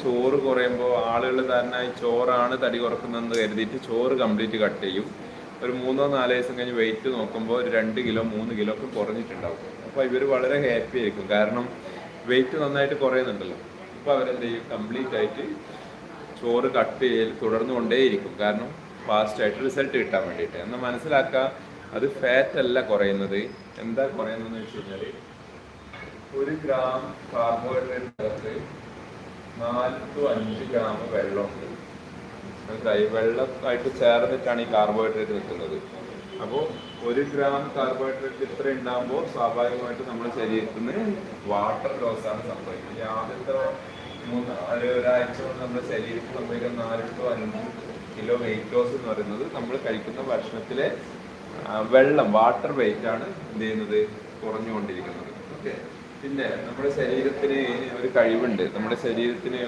ചോറ് കുറയുമ്പോൾ ആളുകൾ തന്നെ ചോറാണ് തടി കുറക്കുന്നതെന്ന് കരുതിയിട്ട് ചോറ് കംപ്ലീറ്റ് കട്ട് ചെയ്യും. ഒരു 3-4 ദിവസം കഴിഞ്ഞ് വെയിറ്റ് നോക്കുമ്പോൾ ഒരു 2 കിലോ 3 കിലോ ഒക്കെ കുറഞ്ഞിട്ടുണ്ടാവും. അപ്പോൾ ഇവർ വളരെ ഹാപ്പി ആയിരിക്കും, കാരണം വെയിറ്റ് നന്നായിട്ട് കുറയുന്നുണ്ടല്ലോ. അപ്പോൾ അവരെന്ത് ചെയ്യും, കംപ്ലീറ്റ് ആയിട്ട് ചോറ് കട്ട് ചെയ്യൽ തുടർന്നു കൊണ്ടേയിരിക്കും, കാരണം ഫാസ്റ്റായിട്ട് റിസൾട്ട് കിട്ടാൻ വേണ്ടിയിട്ട്. എന്നാൽ മനസ്സിലാക്കുക, അത് ഫാറ്റ് അല്ല കുറയുന്നത്. എന്താ കുറയുന്നതെന്ന് വെച്ച് കഴിഞ്ഞാൽ 1 ഗ്രാം കാർബോഹൈഡ്രേറ്റ് 4 to 5 ഗ്രാം വെള്ളമുണ്ട്. മനസ്സിലായി? വെള്ളമായിട്ട് ചേർന്നിട്ടാണ് ഈ കാർബോഹൈഡ്രേറ്റ് നിൽക്കുന്നത്. അപ്പോൾ 1 ഗ്രാം കാർബോഹൈഡ്രേറ്റ് ഇത്ര ഉണ്ടാകുമ്പോൾ സ്വാഭാവികമായിട്ട് നമ്മുടെ ശരീരത്തിൽ നിന്ന് വാട്ടർ ലോസ് ആണ് സംഭവിക്കുന്നത്. ആദ്യത്തെ ഒരാഴ്ച കൊണ്ട് നമ്മുടെ ശരീരത്തിൽ സംഭവിക്കുന്ന 4 to 5 കിലോ വെയിറ്റ് ലോസ് എന്ന് പറയുന്നത് നമ്മൾ കഴിക്കുന്ന ഭക്ഷണത്തിലെ വെള്ളം, വാട്ടർ വെയിറ്റ് ആണ് എന്ത് ചെയ്യുന്നത്, കുറഞ്ഞുകൊണ്ടിരിക്കുന്നത്. ഓക്കെ. പിന്നെ നമ്മുടെ ശരീരത്തിന് ഒരു കഴിവുണ്ട്. നമ്മുടെ ശരീരത്തിന്